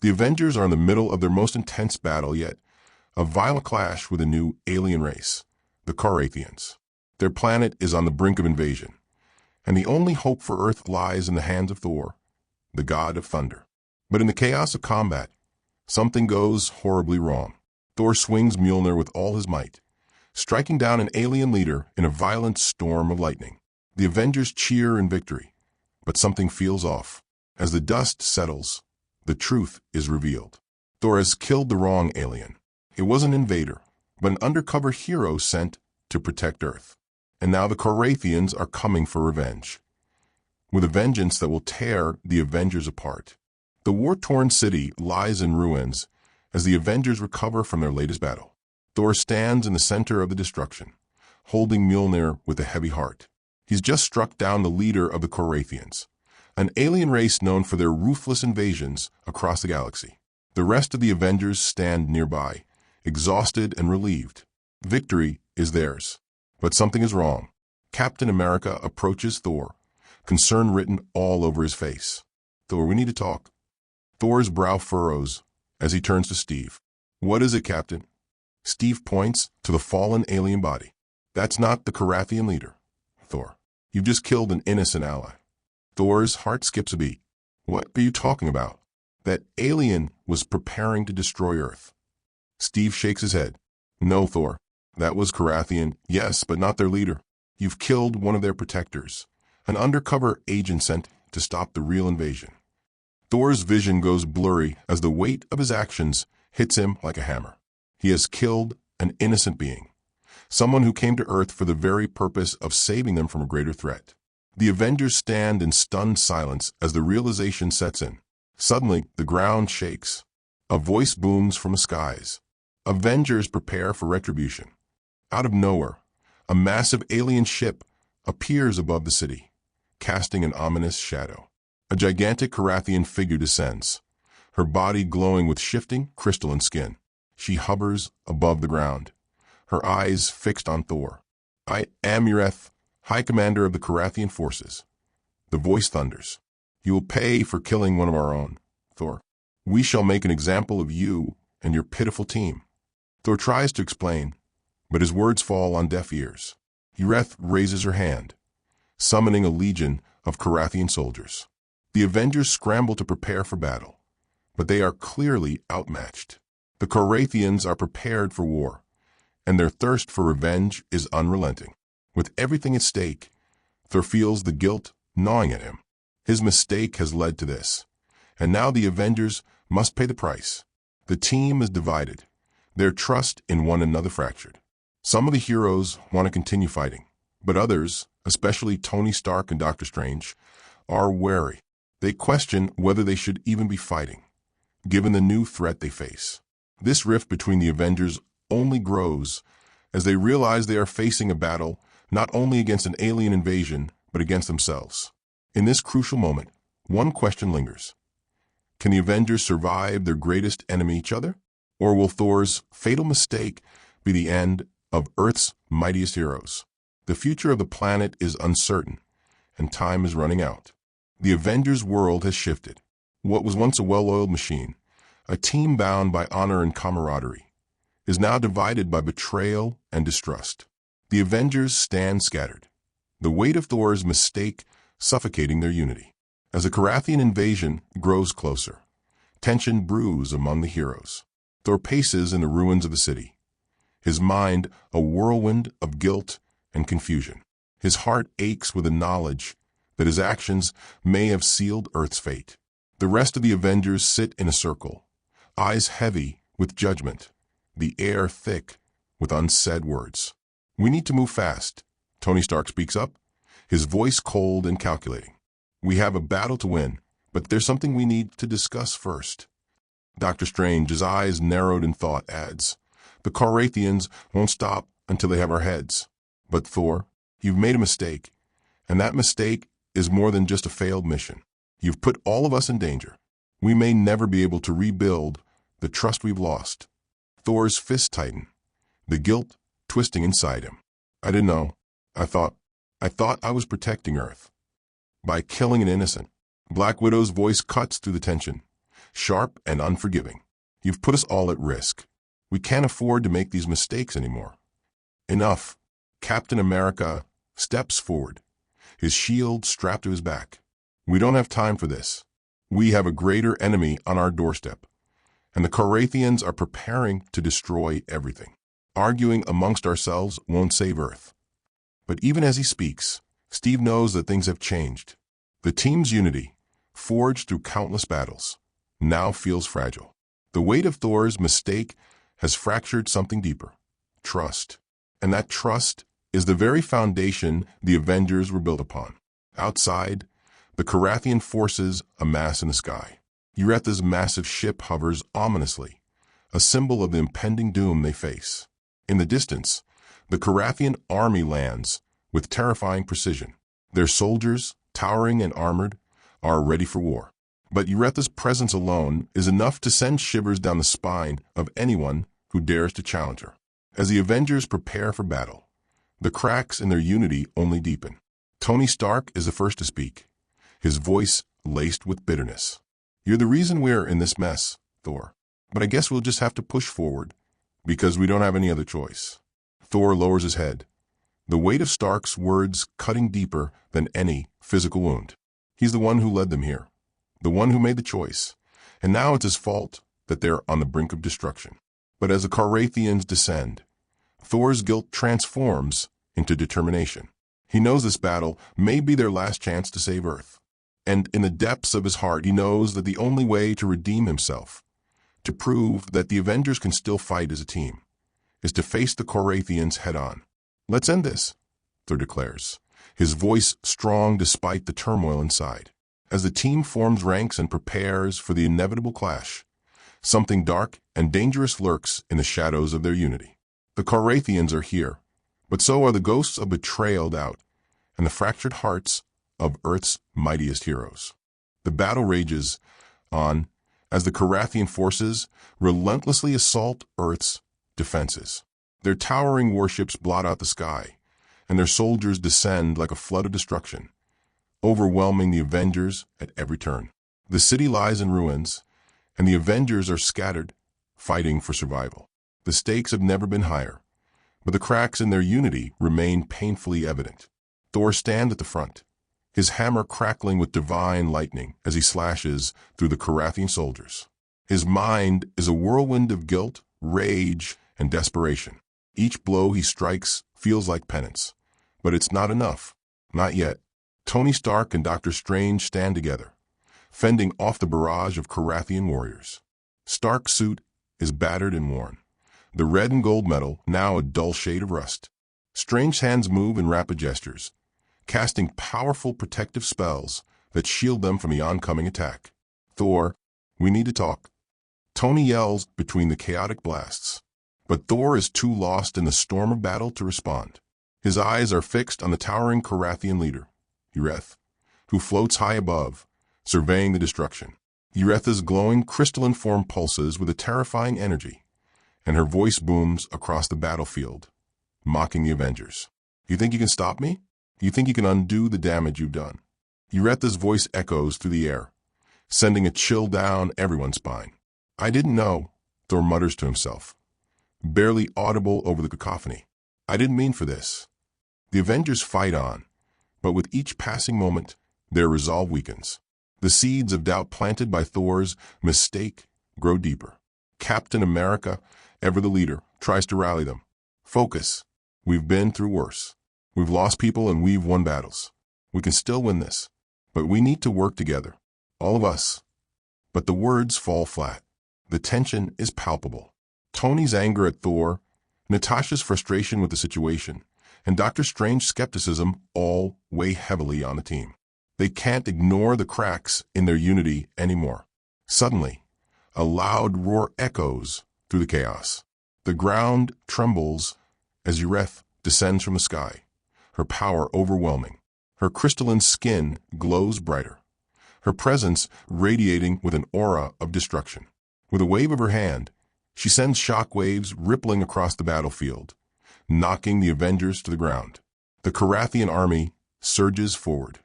The Avengers are in the middle of their most intense battle yet, a violent clash with a new alien race, the Khorathians. Their planet is on the brink of invasion, and the only hope for Earth lies in the hands of Thor, the god of thunder. But in the chaos of combat, something goes horribly wrong. Thor swings Mjolnir with all his might, striking down an alien leader in a violent storm of lightning. The Avengers cheer in victory, but something feels off. As the dust settles, the truth is revealed. Thor has killed the wrong alien. It wasn't an invader, but an undercover hero sent to protect Earth. And now the Khorathians are coming for revenge, with a vengeance that will tear the Avengers apart. The war-torn city lies in ruins as the Avengers recover from their latest battle. Thor stands in the center of the destruction, holding Mjolnir with a heavy heart. He's just struck down the leader of the Khorathians, an alien race known for their ruthless invasions across the galaxy. The rest of the Avengers stand nearby, exhausted and relieved. Victory is theirs. But something is wrong. Captain America approaches Thor, concern written all over his face. "Thor, we need to talk." Thor's brow furrows as he turns to Steve. "What is it, Captain?" Steve points to the fallen alien body. "That's not the Khorathian leader, Thor. You've just killed an innocent ally." Thor's heart skips a beat. "What are you talking about?" "That alien was preparing to destroy Earth." Steve shakes his head. "No, Thor. That was Khorathian, yes, but not their leader. You've killed one of their protectors, an undercover agent sent to stop the real invasion." Thor's vision goes blurry as the weight of his actions hits him like a hammer. He has killed an innocent being, someone who came to Earth for the very purpose of saving them from a greater threat. The Avengers stand in stunned silence as the realization sets in. Suddenly, the ground shakes. A voice booms from the skies. Avengers prepare for retribution. Out of nowhere, a massive alien ship appears above the city, casting an ominous shadow. A gigantic Khorathian figure descends, her body glowing with shifting, crystalline skin. She hovers above the ground, her eyes fixed on Thor. "I am Ureth, High Commander of the Khorathian forces." The voice thunders. "You will pay for killing one of our own, Thor. We shall make an example of you and your pitiful team." Thor tries to explain, but his words fall on deaf ears. Ureth raises her hand, summoning a legion of Khorathian soldiers. The Avengers scramble to prepare for battle, but they are clearly outmatched. The Khorathians are prepared for war, and their thirst for revenge is unrelenting. With everything at stake, Thor feels the guilt gnawing at him. His mistake has led to this, and now the Avengers must pay the price. The team is divided, their trust in one another fractured. Some of the heroes want to continue fighting, but others, especially Tony Stark and Doctor Strange, are wary. They question whether they should even be fighting, given the new threat they face. This rift between the Avengers only grows as they realize they are facing a battle not only against an alien invasion, but against themselves. In this crucial moment, one question lingers. Can the Avengers survive their greatest enemy, each other? Or will Thor's fatal mistake be the end of Earth's mightiest heroes? The future of the planet is uncertain, and time is running out. The Avengers' world has shifted. What was once a well-oiled machine, a team bound by honor and camaraderie, is now divided by betrayal and distrust. The Avengers stand scattered, the weight of Thor's mistake suffocating their unity. As the Khorathian invasion grows closer, tension brews among the heroes. Thor paces in the ruins of the city, his mind a whirlwind of guilt and confusion. His heart aches with the knowledge that his actions may have sealed Earth's fate. The rest of the Avengers sit in a circle, eyes heavy with judgment, the air thick with unsaid words. "We need to move fast," Tony Stark speaks up, his voice cold and calculating. "We have a battle to win, but there's something we need to discuss first." Doctor Strange, his eyes narrowed in thought, adds, "The Khorathians won't stop until they have our heads." But Thor, you've made a mistake, and that mistake is more than just a failed mission. You've put all of us in danger. We may never be able to rebuild the trust we've lost. Thor's fists tighten, the guilt twisting inside him. "I didn't know. I thought I was protecting Earth by killing an innocent." Black Widow's voice cuts through the tension. sharp and unforgiving. You've put us all at risk. We can't afford to make these mistakes anymore. Enough. Captain America steps forward, his shield strapped to his back. We don't have time for this. We have a greater enemy on our doorstep, and the Khorathians are preparing to destroy everything. Arguing amongst ourselves won't save Earth. But even as he speaks, Steve knows that things have changed. The team's unity, forged through countless battles, now feels fragile. The weight of Thor's mistake has fractured something deeper: trust. And that trust is the very foundation the Avengers were built upon. Outside, the Khorathian forces amass in the sky. Uretha's massive ship hovers ominously, a symbol of the impending doom they face. In the distance, the Khorathian army lands with terrifying precision. Their soldiers, towering and armored, are ready for war. But Uretha's presence alone is enough to send shivers down the spine of anyone who dares to challenge her. As the Avengers prepare for battle, the cracks in their unity only deepen. Tony Stark is the first to speak, his voice laced with bitterness. You're the reason we're in this mess, Thor. But I guess we'll just have to push forward, because we don't have any other choice. Thor lowers his head, the weight of Stark's words cutting deeper than any physical wound. He's the one who led them here, the one who made the choice, and now it's his fault that they're on the brink of destruction. But as the Khorathians descend, Thor's guilt transforms into determination. He knows this battle may be their last chance to save Earth. And in the depths of his heart, he knows that the only way to redeem himself, to prove that the Avengers can still fight as a team, is to face the Khorathians head-on. Let's end this, Thor declares, his voice strong despite the turmoil inside. As the team forms ranks and prepares for the inevitable clash, something dark and dangerous lurks in the shadows of their unity. The Khorathians are here, but so are the ghosts of betrayal doubt and the fractured hearts of Earth's mightiest heroes. The battle rages on as the Khorathian forces relentlessly assault Earth's defenses. Their towering warships blot out the sky, and their soldiers descend like a flood of destruction, overwhelming the Avengers at every turn. The city lies in ruins, and the Avengers are scattered, fighting for survival. The stakes have never been higher, but the cracks in their unity remain painfully evident. Thor stands at the front, his hammer crackling with divine lightning as he slashes through the Khorathian soldiers. His mind is a whirlwind of guilt, rage, and desperation. Each blow he strikes feels like penance, but it's not enough. Not yet. Tony Stark and Dr. Strange stand together, fending off the barrage of Khorathian warriors. Stark's suit is battered and worn, the red and gold metal now a dull shade of rust. Strange's hands move in rapid gestures, casting powerful protective spells that shield them from the oncoming attack. Thor, we need to talk. Tony yells between the chaotic blasts, but Thor is too lost in the storm of battle to respond. His eyes are fixed on the towering Khorathian leader, Uretha, who floats high above, surveying the destruction. Uretha's glowing crystalline form pulses with a terrifying energy, and her voice booms across the battlefield, mocking the Avengers. You think you can stop me? You think you can undo the damage you've done? Uretha's voice echoes through the air, sending a chill down everyone's spine. I didn't know, Thor mutters to himself, barely audible over the cacophony. I didn't mean for this. The Avengers fight on, but with each passing moment, their resolve weakens. The seeds of doubt planted by Thor's mistake grow deeper. Captain America, ever the leader, tries to rally them. Focus. We've been through worse. We've lost people and we've won battles. We can still win this, but we need to work together. All of us. But the words fall flat. The tension is palpable. Tony's anger at Thor, Natasha's frustration with the situation, and Dr. Strange's skepticism all weigh heavily on the team. They can't ignore the cracks in their unity anymore. Suddenly, a loud roar echoes through the chaos. The ground trembles as Uretha descends from the sky, her power overwhelming. Her crystalline skin glows brighter, her presence radiating with an aura of destruction. With a wave of her hand, she sends shockwaves rippling across the battlefield, knocking the Avengers to the ground. The Khorathian army surges forward,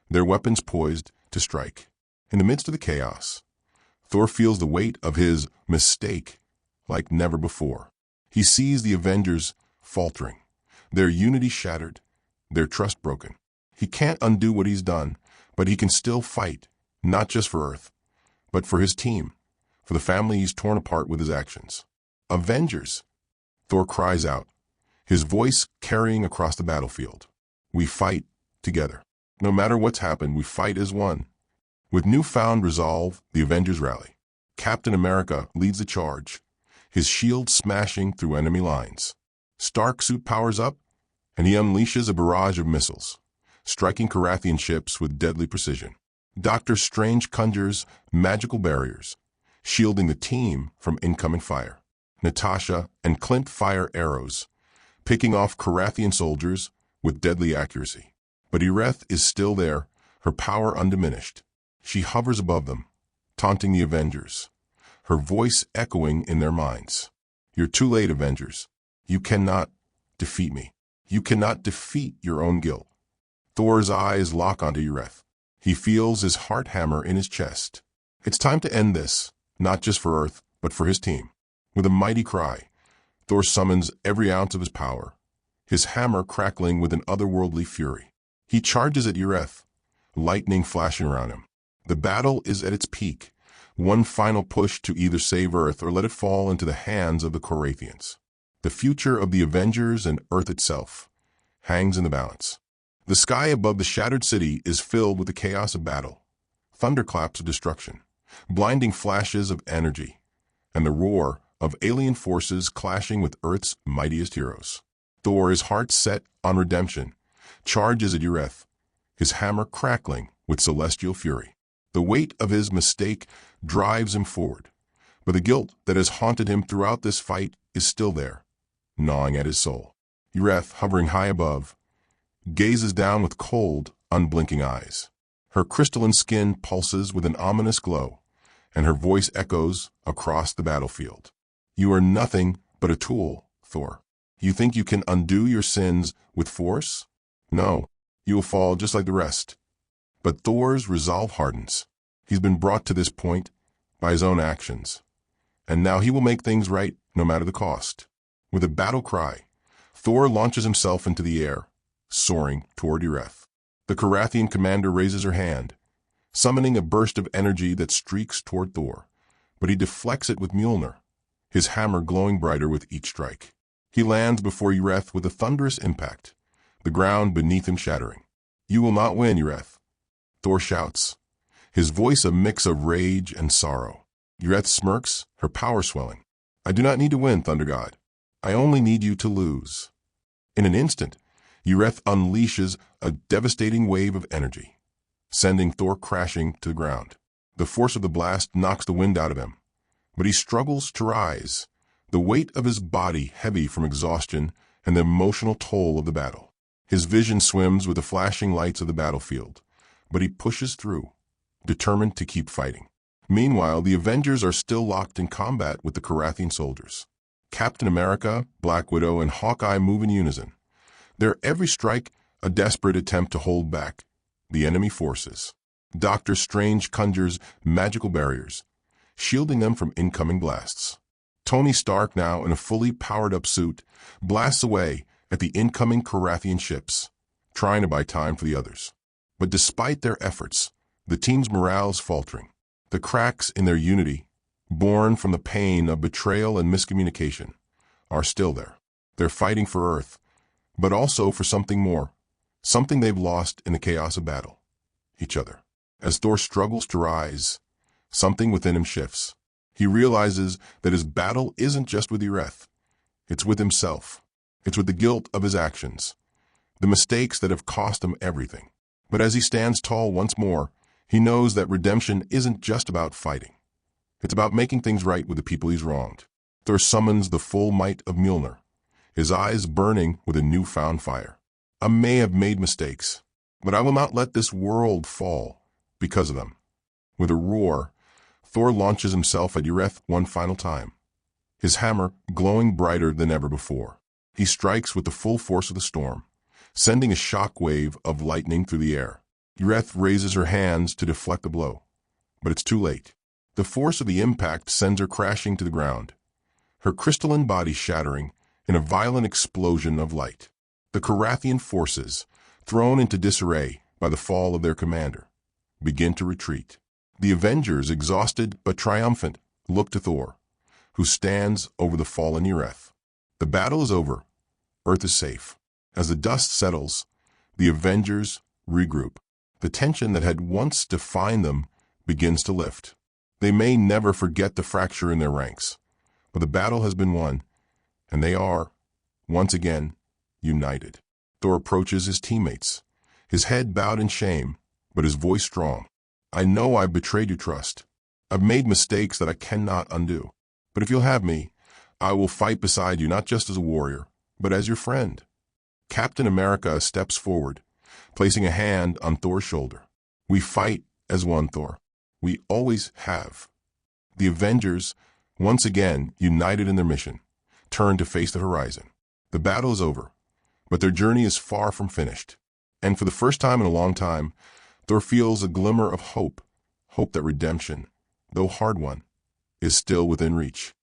their weapons poised to strike. In the midst of the chaos, Thor feels the weight of his mistake like never before. He sees the Avengers faltering, their unity shattered, their trust broken. He can't undo what he's done, but he can still fight, not just for Earth, but for his team, for the family he's torn apart with his actions. Avengers, Thor cries out, his voice carrying across the battlefield. We fight together. No matter what's happened, we fight as one. With newfound resolve, the Avengers rally. Captain America leads the charge, his shield smashing through enemy lines. Stark's suit powers up, and he unleashes a barrage of missiles, striking Khorathian ships with deadly precision. Doctor Strange conjures magical barriers, shielding the team from incoming fire. Natasha and Clint fire arrows, picking off Khorathian soldiers with deadly accuracy. But Aerith is still there, her power undiminished. She hovers above them, taunting the Avengers, her voice echoing in their minds. You're too late, Avengers. You cannot defeat me. You cannot defeat your own guilt. Thor's eyes lock onto Aerith. He feels his heart hammer in his chest. It's time to end this, not just for Earth, but for his team. With a mighty cry, Thor summons every ounce of his power, his hammer crackling with an otherworldly fury. He charges at Aerith, lightning flashing around him. The battle is at its peak, one final push to either save Earth or let it fall into the hands of the Khorathians. The future of the Avengers and Earth itself hangs in the balance. The sky above the shattered city is filled with the chaos of battle, thunderclaps of destruction, blinding flashes of energy, and the roar of alien forces clashing with Earth's mightiest heroes. Thor, his heart set on redemption, charges at Aerith, his hammer crackling with celestial fury. The weight of his mistake drives him forward, but the guilt that has haunted him throughout this fight is still there, gnawing at his soul. Aerith, hovering high above, gazes down with cold, unblinking eyes. Her crystalline skin pulses with an ominous glow, and her voice echoes across the battlefield. You are nothing but a tool, Thor. You think you can undo your sins with force? No, you will fall just like the rest. But Thor's resolve hardens. He's been brought to this point by his own actions, and now he will make things right no matter the cost. With a battle cry, Thor launches himself into the air, soaring toward Aerith. The Khorathian commander raises her hand, summoning a burst of energy that streaks toward Thor, but he deflects it with Mjolnir, his hammer glowing brighter with each strike. He lands before Aerith with a thunderous impact, the ground beneath him shattering. You will not win, Aerith, Thor shouts, his voice a mix of rage and sorrow. Aerith smirks, her power swelling. I do not need to win, Thunder God. I only need you to lose. In an instant, Aerith unleashes a devastating wave of energy, sending Thor crashing to the ground. The force of the blast knocks the wind out of him, but he struggles to rise, the weight of his body heavy from exhaustion and the emotional toll of the battle. His vision swims with the flashing lights of the battlefield, but he pushes through, determined to keep fighting. Meanwhile, the Avengers are still locked in combat with the Khorathian soldiers. Captain America, Black Widow, and Hawkeye move in unison, their every strike a desperate attempt to hold back the enemy forces. Doctor Strange conjures magical barriers, shielding them from incoming blasts. Tony Stark, now in a fully powered-up suit, blasts away at the incoming Khorathian ships, trying to buy time for the others. But despite their efforts, the team's morale is faltering. The cracks in their unity, born from the pain of betrayal and miscommunication, are still there. They're fighting for Earth, but also for something more, something they've lost in the chaos of battle: each other. As Thor struggles to rise, something within him shifts. He realizes that his battle isn't just with Aerith. It's with himself. It's with the guilt of his actions, the mistakes that have cost him everything. But as he stands tall once more, he knows that redemption isn't just about fighting. It's about making things right with the people he's wronged. Thor summons the full might of Mjolnir, his eyes burning with a newfound fire. I may have made mistakes, but I will not let this world fall because of them. With a roar, Thor launches himself at Aerith one final time, his hammer glowing brighter than ever before. He strikes with the full force of the storm, sending a shock wave of lightning through the air. Aerith raises her hands to deflect the blow, but it's too late. The force of the impact sends her crashing to the ground, her crystalline body shattering in a violent explosion of light. The Khorathian forces, thrown into disarray by the fall of their commander, begin to retreat. The Avengers, exhausted but triumphant, look to Thor, who stands over the fallen Ereth. The battle is over. Earth is safe. As the dust settles, the Avengers regroup. The tension that had once defined them begins to lift. They may never forget the fracture in their ranks, but the battle has been won, and they are, once again, united. Thor approaches his teammates, his head bowed in shame, but his voice strong. I know I've betrayed your trust. I've made mistakes that I cannot undo. But if you'll have me, I will fight beside you, not just as a warrior, but as your friend. Captain America steps forward, placing a hand on Thor's shoulder. We fight as one, Thor. We always have. The Avengers, once again united in their mission, turn to face the horizon. The battle is over, but their journey is far from finished. And for the first time in a long time, Thor feels a glimmer of hope that redemption, though hard won, is still within reach.